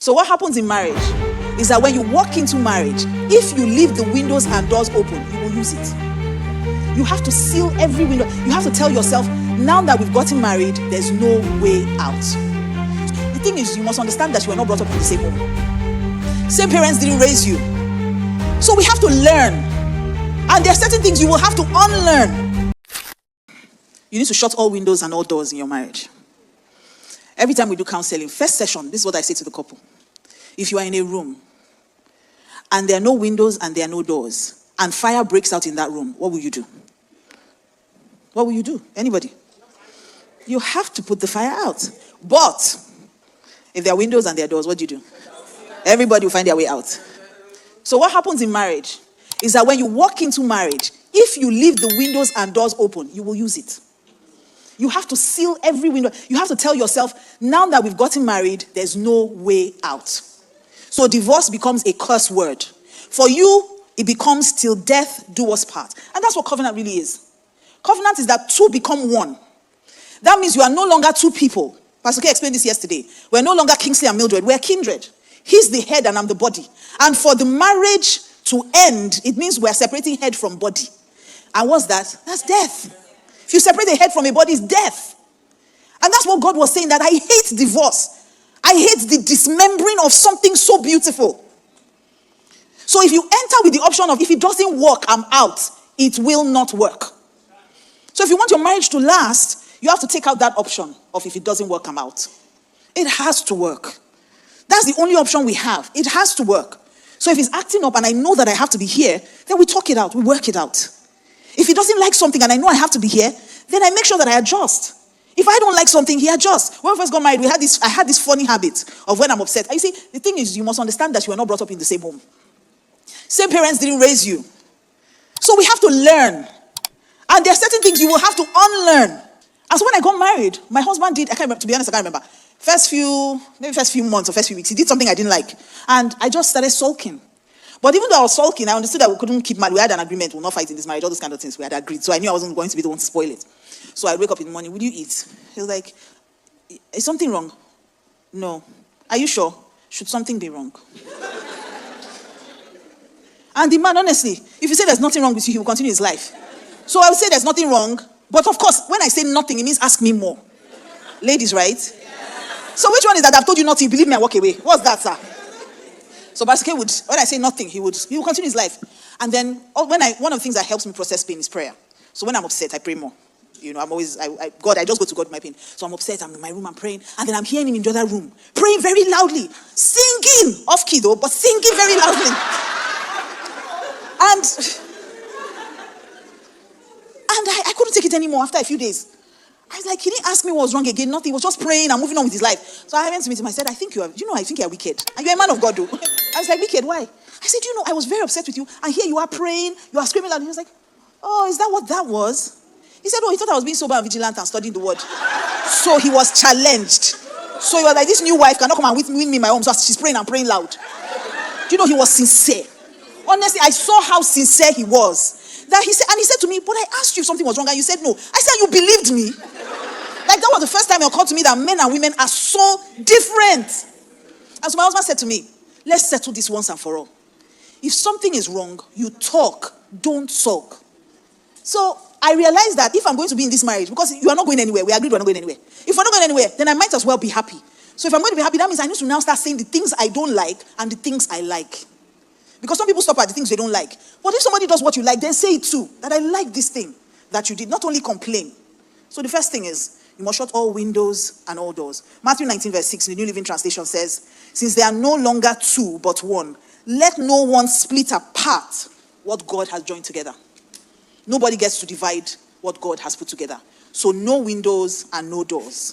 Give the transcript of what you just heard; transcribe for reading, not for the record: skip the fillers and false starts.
So what happens in marriage is that when you walk into marriage, if you leave the windows and doors open, you will use it. You have to seal every window. You have to tell yourself, now that we've gotten married, there's no way out. The thing is, you must understand that you were not brought up in the same home. Same parents didn't raise you. So we have to learn. And there are certain things you will have to unlearn. You need to shut all windows and all doors in your marriage. Every time we do counseling, first session, this is what I say to the couple. If you are in a room and there are no windows and there are no doors and fire breaks out in that room, what will you do? What will you do? Anybody? You have to put the fire out. But if there are windows and there are doors, what do you do? Everybody will find their way out. So what happens in marriage is that when you walk into marriage, if you leave the windows and doors open, you will use it. You have to seal every window. You have to tell yourself, now that we've gotten married, there's no way out. So divorce becomes a curse word. For you, it becomes till death do us part. And that's what covenant really is. Covenant is that two become one. That means you are no longer two people. Pastor K explained this yesterday. We're no longer Kingsley and Mildred. We're kindred. He's the head and I'm the body. And for the marriage to end, it means we're separating head from body. And what's that? That's death. If you separate the head from a body, it's death. And that's what God was saying, that I hate divorce. I hate the dismembering of something so beautiful. So if you enter with the option of, if it doesn't work, I'm out, it will not work. So if you want your marriage to last, you have to take out that option of, if it doesn't work, I'm out. It has to work. That's the only option we have. It has to work. So if it's acting up and I know that I have to be here, then we talk it out, we work it out. If he doesn't like something and I know I have to be here, then I make sure that I adjust. If I don't like something, he adjusts. When we first got married, I had this funny habit of when I'm upset. You see, the thing is, you must understand that you are not brought up in the same home. Same parents didn't raise you. So we have to learn. And there are certain things you will have to unlearn. And so when I got married, my husband did, I can't remember, to be honest, I can't remember. First few months or first few weeks, he did something I didn't like. And I just started sulking. But even though I was sulking, I understood that we couldn't keep married. We had an agreement, we'll not fight in this marriage, all those kind of things. We had agreed. So I knew I wasn't going to be the one to spoil it. So I wake up in the morning, will you eat? He was like, is something wrong? No. Are you sure? Should something be wrong? And the man, honestly, if you say there's nothing wrong with you, he will continue his life. So I would say there's nothing wrong. But of course, when I say nothing, it means ask me more. Ladies, right? So which one is that I've told you nothing, you believe me, I walk away? What's that, sir? So Pastor K would, when I say nothing, he will continue his life. And then one of the things that helps me process pain is prayer. So when I'm upset, I pray more. You know, I'm always, I just go to God with my pain. So I'm upset, I'm in my room, I'm praying. And then I'm hearing him in the other room, praying very loudly, singing, off key though, but singing very loudly. And I couldn't take it anymore after a few days. I was like, he didn't ask me what was wrong again, nothing. He was just praying and moving on with his life. So I went to meet him. I said, I think you're wicked. And you're a man of God, though. I was like, wicked, why? I said, I was very upset with you. And here you are praying, you are screaming loud. And he was like, oh, is that what that was? He said, oh, he thought I was being sober and vigilant and studying the word. So he was challenged. So he was like, this new wife cannot come and win me in my home. So she's praying and praying loud. Do you know he was sincere? Honestly, I saw how sincere he was. That he said to me, but I asked you if something was wrong and you said no. I said, you believed me. Like that was the first time it occurred to me that men and women are so different. And so my husband said to me, let's settle this once and for all. If something is wrong, you talk, don't sulk. So I realized that if I'm going to be in this marriage, because you are not going anywhere, we agreed we're not going anywhere. If we're not going anywhere, then I might as well be happy. So if I'm going to be happy, that means I need to now start saying the things I don't like and the things I like. Because some people stop at the things they don't like. But if somebody does what you like, then say it too. That I like this thing that you did. Not only complain. So the first thing is, you must shut all windows and all doors. Matthew 19 verse 6 in the New Living Translation says, since they are no longer two but one, let no one split apart what God has joined together. Nobody gets to divide what God has put together. So no windows and no doors.